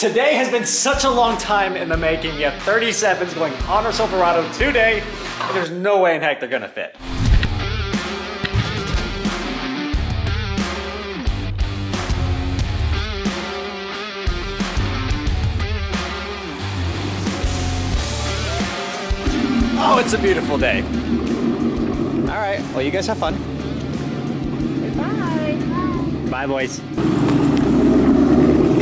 Today has been such a long time in the making. We have 37s going on our Silverado today, and there's no way in heck they're gonna fit. Oh, it's a beautiful day. All right, well, you guys have fun. Bye. Bye, boys.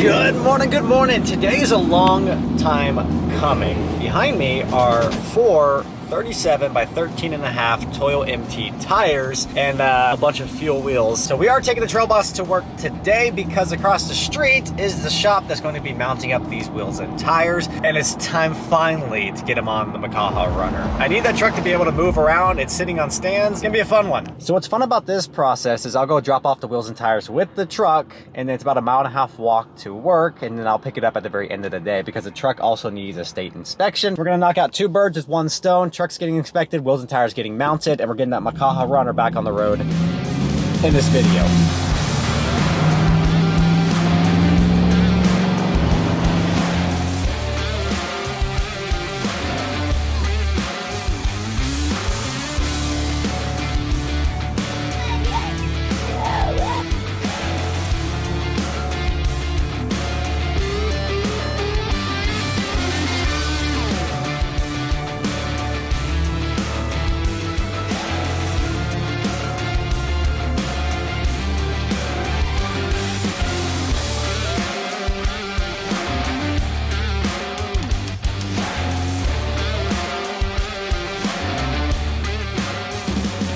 Good morning, good morning. Today is a long time coming. Behind me are four 37 by 13 and a half Toyo MT tires and a bunch of fuel wheels. So we are taking the trail bus to work today because across the street is the shop that's going to be mounting up these wheels and tires, and it's time finally to get them on the MAKAHA Runner. I need that truck to be able to move around. It's sitting on stands. It's gonna be a fun one. So what's fun about this process is I'll go drop off the wheels and tires with the truck, and then it's about a 1.5 mile walk to work, and then I'll pick it up at the very end of the day because the truck also needs a state inspection. We're gonna knock out 2 birds with 1 stone. Truck's getting inspected, wheels and tires getting mounted, and we're getting that MAKAHA Runner back on the road in this video.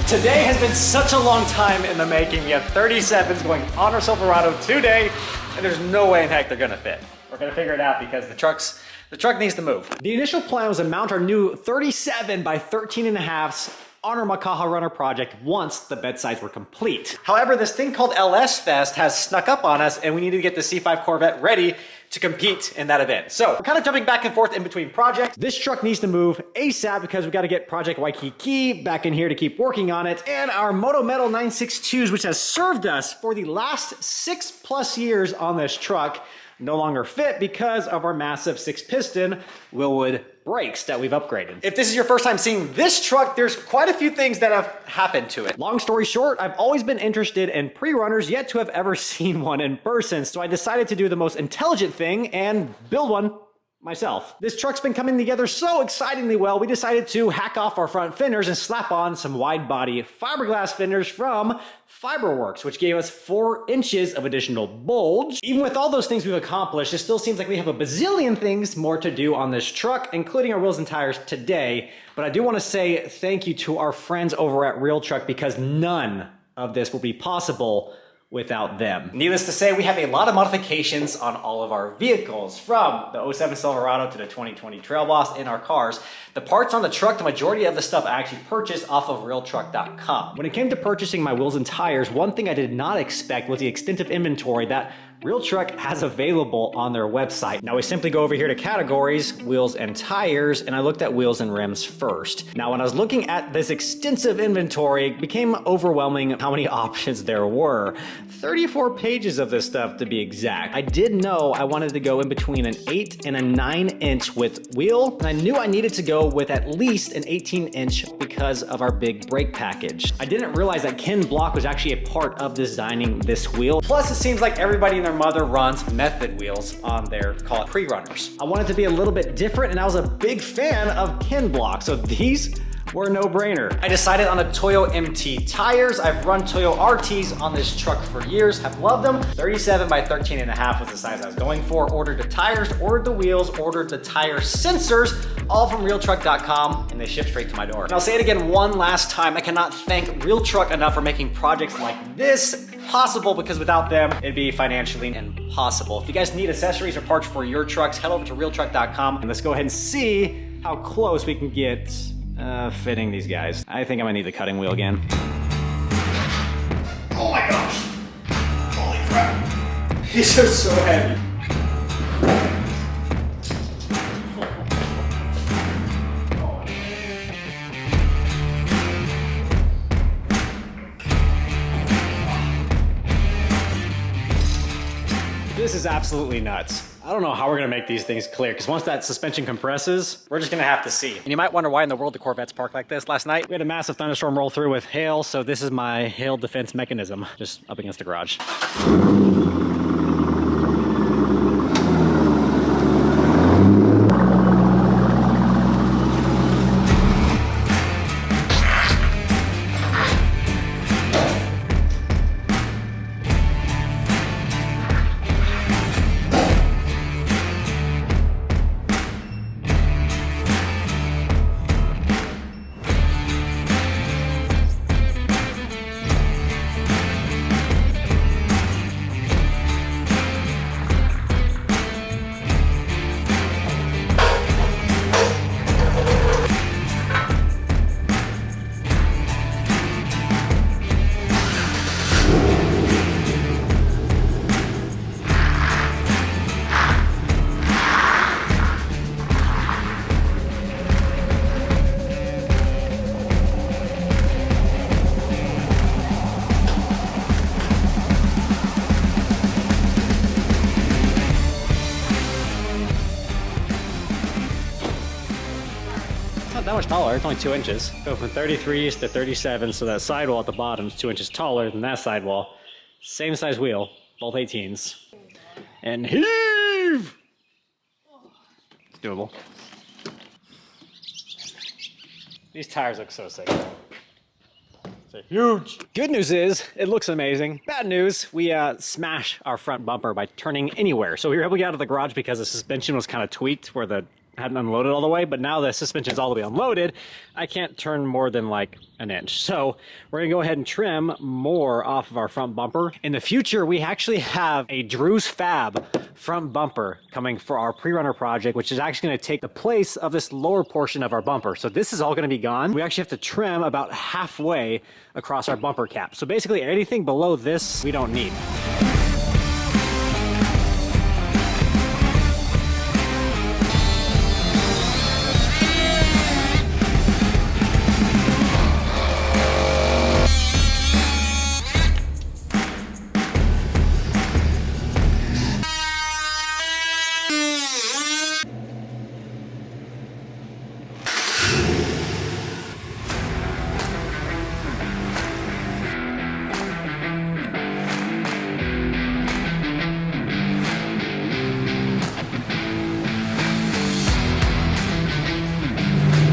Today has been such a long time in the making. We have 37s going on our Silverado today, and there's no way in heck they're gonna fit. We're gonna figure it out because the truck needs to move. The initial plan was to mount our new 37 by 13 and a halves on our MAKAHA Runner project once the bed sides were complete. However, this thing called LS Fest has snuck up on us, and we need to get the C5 Corvette ready to compete in that event. So we're kind of jumping back and forth in between projects. This truck needs to move ASAP because we got to get Project Waikiki back in here to keep working on it. And our Moto Metal 962s, which has served us for the last 6+ years on this truck, no longer fit because of our massive 6-piston Wilwood brakes that we've upgraded. If this is your first time seeing this truck, there's quite a few things that have happened to it. Long story short, I've always been interested in pre-runners, yet to have ever seen one in person, so I decided to do the most intelligent thing and build one myself. This truck's been coming together so excitingly well, we decided to hack off our front fenders and slap on some wide body fiberglass fenders from Fiberworks, which gave us 4 inches of additional bulge. Even with all those things we've accomplished, it still seems like we have a bazillion things more to do on this truck, including our wheels and tires today. But I do want to say thank you to our friends over at RealTruck because none of this will be possible without them. Needless to say, we have a lot of modifications on all of our vehicles, from the 07 Silverado to the 2020 Trail Boss in our cars. The parts on the truck, the majority of the stuff I actually purchased off of RealTruck.com. When it came to purchasing my wheels and tires, one thing I did not expect was the extensive inventory that RealTruck has available on their website. Now we simply go over here to categories, wheels and tires, and I looked at wheels and rims first. Now when I was looking at this extensive inventory, it became overwhelming how many options there were. 34 pages of this stuff to be exact. I did know I wanted to go in between an 8 and a 9-inch width wheel, and I knew I needed to go with at least an 18-inch because of our big brake package. I didn't realize that Ken Block was actually a part of designing this wheel. Plus it seems like everybody and their mother runs method wheels on their, call it, pre-runners. I wanted to be a little bit different, and I was a big fan of Ken Block, so these were a no-brainer. I decided on the Toyo MT tires. I've run Toyo RTs on this truck for years, have loved them. 37 by 13 and a half was the size I was going for. Ordered the tires, ordered the wheels, ordered the tire sensors, all from RealTruck.com, and they ship straight to my door. And I'll say it again one last time, I cannot thank RealTruck enough for making projects like this possible, because without them, it'd be financially impossible. If you guys need accessories or parts for your trucks, head over to RealTruck.com, and let's go ahead and see how close we can get fitting these guys. I think I'm gonna need the cutting wheel again. Oh my gosh! Holy crap! These are so heavy. This is absolutely nuts. I don't know how we're gonna make these things clear, because once that suspension compresses, we're just gonna have to see. And you might wonder why in the world the Corvette's parked like this. Last night, we had a massive thunderstorm roll through with hail, so this is my hail defense mechanism, just up against the garage. Not that much taller, it's only 2 inches. Go from 33s to 37, so that sidewall at the bottom is 2 inches taller than that sidewall. Same size wheel, both 18s. And heave! It's doable. These tires look so sick. They're huge. Good news is, it looks amazing. Bad news, we smashed our front bumper by turning anywhere. So we were able to get out of the garage because the suspension was kind of tweaked where the hadn't unloaded all the way, but now the suspension's all the way unloaded. I can't turn more than like an inch. So we're gonna go ahead and trim more off of our front bumper. In the future, we actually have a Drew's Fab front bumper coming for our pre-runner project, which is actually gonna take the place of this lower portion of our bumper. So this is all gonna be gone. We actually have to trim about halfway across our bumper cap. So basically anything below this, we don't need.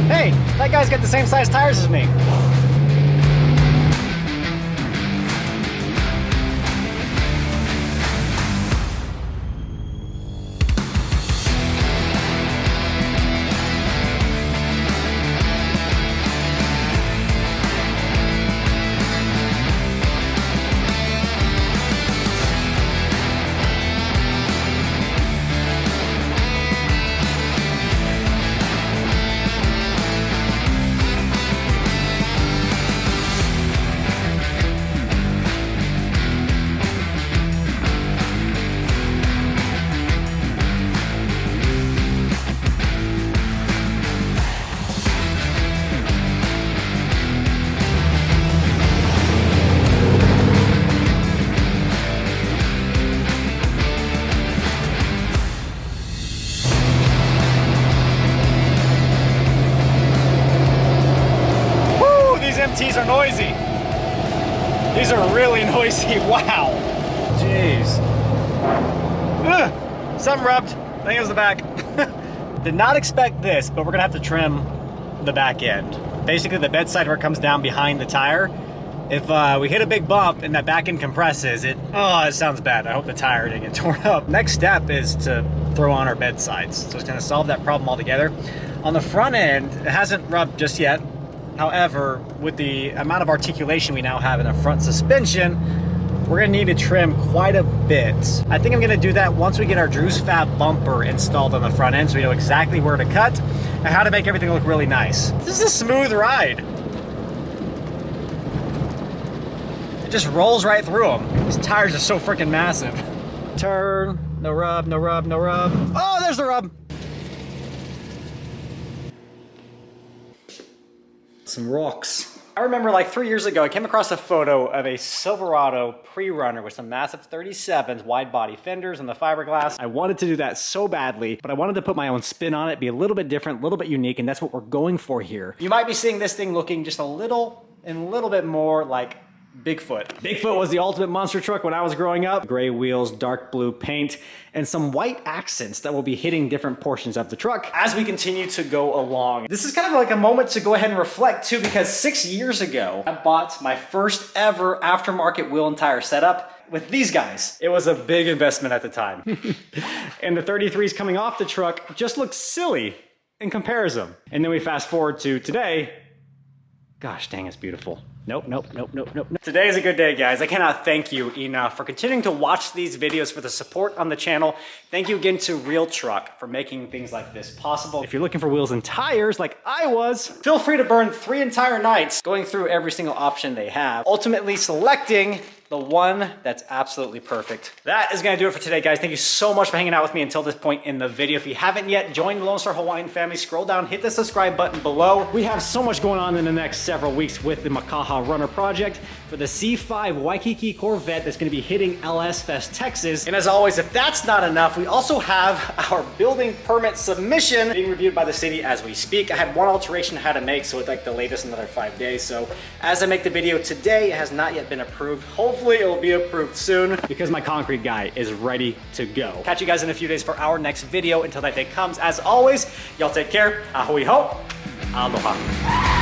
Hey, that guy's got the same size tires as me. MTs are noisy. These are really noisy. Wow. Jeez. Ugh. Something rubbed. I think it was the back. Did not expect this, but we're gonna have to trim the back end. Basically the bedside where it comes down behind the tire. If we hit a big bump and that back end compresses, it sounds bad. I hope the tire didn't get torn up. Next step is to throw on our bed sides. So it's gonna solve that problem altogether. On the front end, it hasn't rubbed just yet. However, with the amount of articulation we now have in the front suspension, we're gonna need to trim quite a bit. I think I'm gonna do that once we get our Drew's Fab bumper installed on the front end so we know exactly where to cut and how to make everything look really nice. This is a smooth ride. It just rolls right through them. These tires are so freaking massive. Turn, no rub, no rub, no rub. Oh, there's the rub. Some rocks. I remember like 3 years ago, I came across a photo of a Silverado pre-runner with some massive 37s, wide body fenders and the fiberglass. I wanted to do that so badly, but I wanted to put my own spin on it, be a little bit different, a little bit unique, and that's what we're going for here. You might be seeing this thing looking just a little bit more like Bigfoot. Bigfoot was the ultimate monster truck when I was growing up. Gray wheels, dark blue paint, and some white accents that will be hitting different portions of the truck as we continue to go along. This is kind of like a moment to go ahead and reflect too, because 6 years ago, I bought my first ever aftermarket wheel and tire setup with these guys. It was a big investment at the time. And the 33s coming off the truck just looked silly in comparison. And then we fast forward to today. Gosh dang, it's beautiful. Nope. Today is a good day, guys. I cannot thank you enough for continuing to watch these videos, for the support on the channel. Thank you again to RealTruck for making things like this possible. If you're looking for wheels and tires like I was, feel free to burn 3 entire nights going through every single option they have, ultimately selecting the one that's absolutely perfect. That is gonna do it for today, guys. Thank you so much for hanging out with me until this point in the video. If you haven't yet, join the Lonestar Hawaiian family. Scroll down, hit the subscribe button below. We have so much going on in the next several weeks with the MAKAHA Runner project for the C5 Waikiki Corvette that's gonna be hitting LS Fest, Texas. And as always, if that's not enough, we also have our building permit submission being reviewed by the city as we speak. I had one alteration I had to make, so it's like the latest another 5 days. So as I make the video today, it has not yet been approved. Hopefully it will be approved soon because my concrete guy is ready to go. Catch you guys in a few days for our next video. Until that day comes, as always, y'all take care. Ahui ho. Aloha.